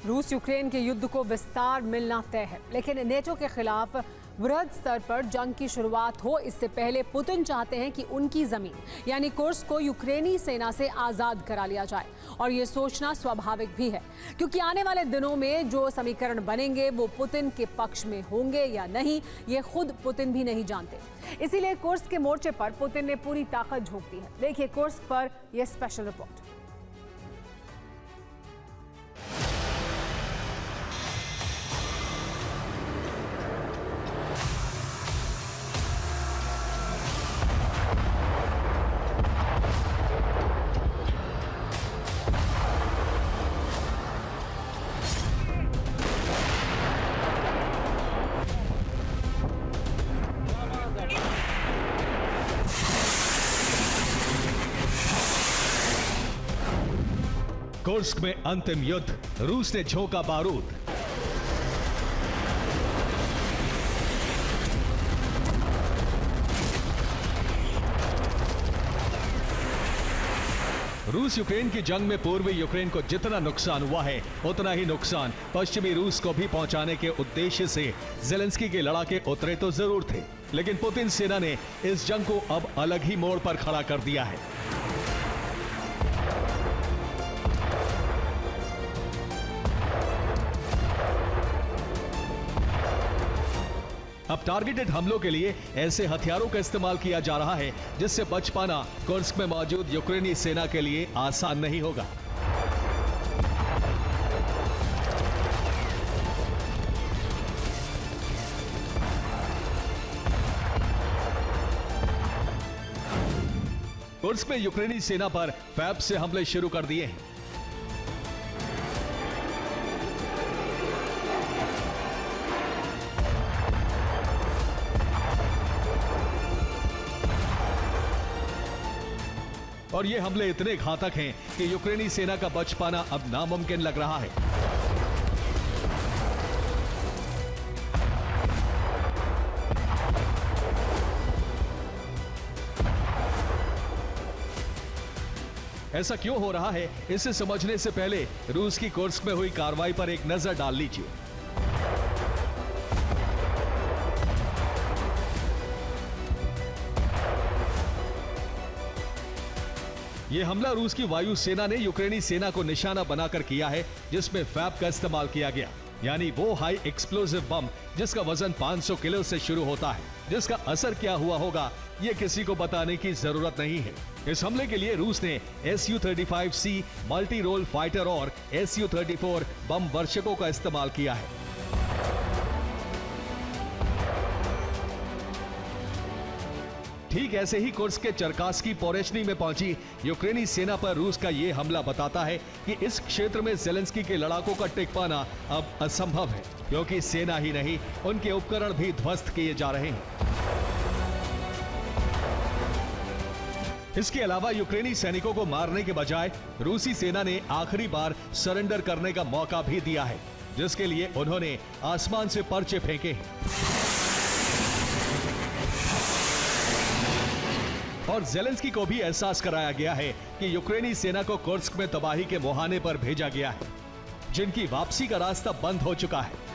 रूस यूक्रेन के युद्ध को विस्तार मिलना तय है, लेकिन नेटो के खिलाफ वृहद स्तर पर जंग की शुरुआत हो इससे पहले पुतिन चाहते हैं कि उनकी जमीन यानी कुर्स्क को यूक्रेनी सेना से आजाद करा लिया जाए। और ये सोचना स्वाभाविक भी है, क्योंकि आने वाले दिनों में जो समीकरण बनेंगे वो पुतिन के पक्ष में होंगे या नहीं, ये खुद पुतिन भी नहीं जानते। इसीलिए कुर्स्क के मोर्चे पर पुतिन ने पूरी ताकत झोंक दी है। देखिए कुर्स्क पर यह स्पेशल रिपोर्ट। कुर्स्क में अंतिम युद्ध, रूस ने झोंका बारूद। रूस यूक्रेन की जंग में पूर्वी यूक्रेन को जितना नुकसान हुआ है उतना ही नुकसान पश्चिमी रूस को भी पहुंचाने के उद्देश्य से ज़ेलेंस्की के लड़ाके उतरे तो जरूर थे, लेकिन पुतिन सेना ने इस जंग को अब अलग ही मोड़ पर खड़ा कर दिया है। अब टारगेटेड हमलों के लिए ऐसे हथियारों का इस्तेमाल किया जा रहा है जिससे बच पाना कुर्स्क में मौजूद यूक्रेनी सेना के लिए आसान नहीं होगा। कुर्स्क में यूक्रेनी सेना पर फैब से हमले शुरू कर दिए हैं। और ये हमले इतने घातक हैं कि यूक्रेनी सेना का बच पाना अब नामुमकिन लग रहा है। ऐसा क्यों हो रहा है, इसे समझने से पहले रूस की कुर्स्क में हुई कार्रवाई पर एक नजर डाल लीजिए। यह हमला रूस की वायु सेना ने यूक्रेनी सेना को निशाना बनाकर किया है, जिसमें फैब का इस्तेमाल किया गया, यानी वो हाई एक्सप्लोसिव बम जिसका वजन 500 किलो से शुरू होता है, जिसका असर क्या हुआ होगा ये किसी को बताने की जरूरत नहीं है। इस हमले के लिए रूस ने Su-35C मल्टी रोल फाइटर और Su-34 बम वर्षकों का इस्तेमाल किया है। ठीक ऐसे ही कुर्स्क के चरकास्की पोरेशनी में पहुंची यूक्रेनी सेना पर रूस का यह हमला बताता है कि इस क्षेत्र में ज़ेलेंस्की के लड़ाकों का टिक पाना अब असंभव है, क्योंकि सेना ही नहीं उनके उपकरण भी ध्वस्त किए जा रहे हैं। इसके अलावा यूक्रेनी सैनिकों को मारने के बजाय रूसी सेना ने आखिरी बार सरेंडर करने का मौका भी दिया है, जिसके लिए उन्होंने आसमान से पर्चे फेंके हैं। और ज़ेलेंस्की को भी एहसास कराया गया है कि यूक्रेनी सेना को कुर्स्क में तबाही के मुहाने पर भेजा गया है, जिनकी वापसी का रास्ता बंद हो चुका है।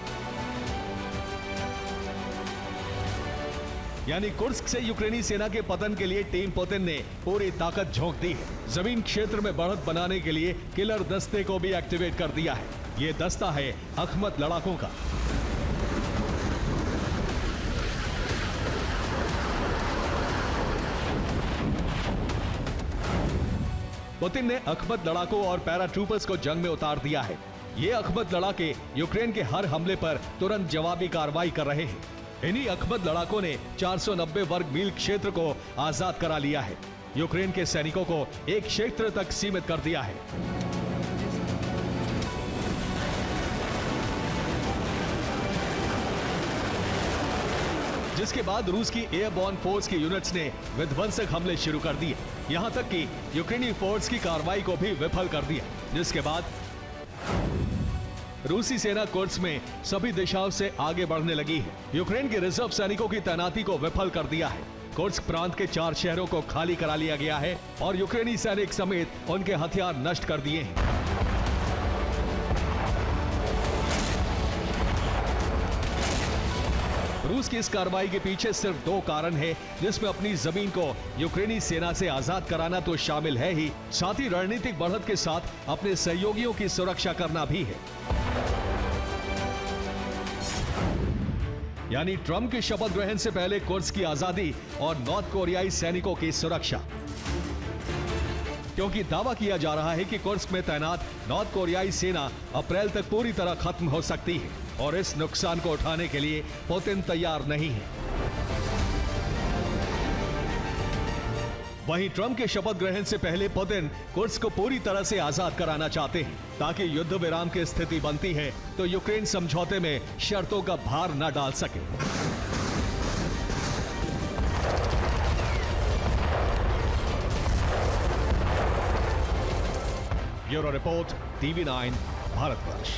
यानी कुर्स्क से यूक्रेनी सेना के पतन के लिए टीम पुतिन ने पूरी ताकत झोंक दी है। जमीन क्षेत्र में बढ़त बनाने के लिए किलर दस्ते को भी एक्टिवेट कर दिया है। ये दस्ता है अखमत लड़ाकों का। पुतिन ने अखमत लड़ाकों और पैराट्रूपर्स को जंग में उतार दिया है। ये अखमत लड़ाके यूक्रेन के हर हमले पर तुरंत जवाबी कार्रवाई कर रहे हैं। इन्हीं अखमत लड़ाकों ने 490 वर्ग मील क्षेत्र को आजाद करा लिया है। यूक्रेन के सैनिकों को एक क्षेत्र तक सीमित कर दिया है। जिसके बाद रूस की एयरबॉर्न फोर्स की यूनिट्स ने विध्वंसक हमले शुरू कर दिए, यहां तक कि यूक्रेनी फोर्स की कार्रवाई को भी विफल कर दिया। जिसके बाद रूसी सेना कुर्स्क में सभी दिशाओं से आगे बढ़ने लगी है। यूक्रेन के रिजर्व सैनिकों की तैनाती को विफल कर दिया है। कुर्स्क प्रांत के 4 शहरों को खाली करा लिया गया है और यूक्रेनी सैनिक समेत उनके हथियार नष्ट कर दिए हैं। रूस की इस कार्रवाई के पीछे सिर्फ 2 कारण है, जिसमें अपनी जमीन को यूक्रेनी सेना से आजाद कराना तो शामिल है ही, साथ ही रणनीतिक बढ़त के साथ अपने सहयोगियों की सुरक्षा करना भी है। यानी ट्रंप के शपथ ग्रहण से पहले कुर्स्क की आजादी और नॉर्थ कोरियाई सैनिकों की सुरक्षा, क्योंकि दावा किया जा रहा है कि कुर्स्क में तैनात नॉर्थ कोरियाई सेना अप्रैल तक पूरी तरह खत्म हो सकती है और इस नुकसान को उठाने के लिए पुतिन तैयार नहीं है। वहीं ट्रंप के शपथ ग्रहण से पहले पुतिन कुर्स्क को पूरी तरह से आजाद कराना चाहते हैं, ताकि युद्ध विराम की स्थिति बनती है तो यूक्रेन समझौते में शर्तों का भार न डाल सके। Bureau report, TV9, Bharatvarsh.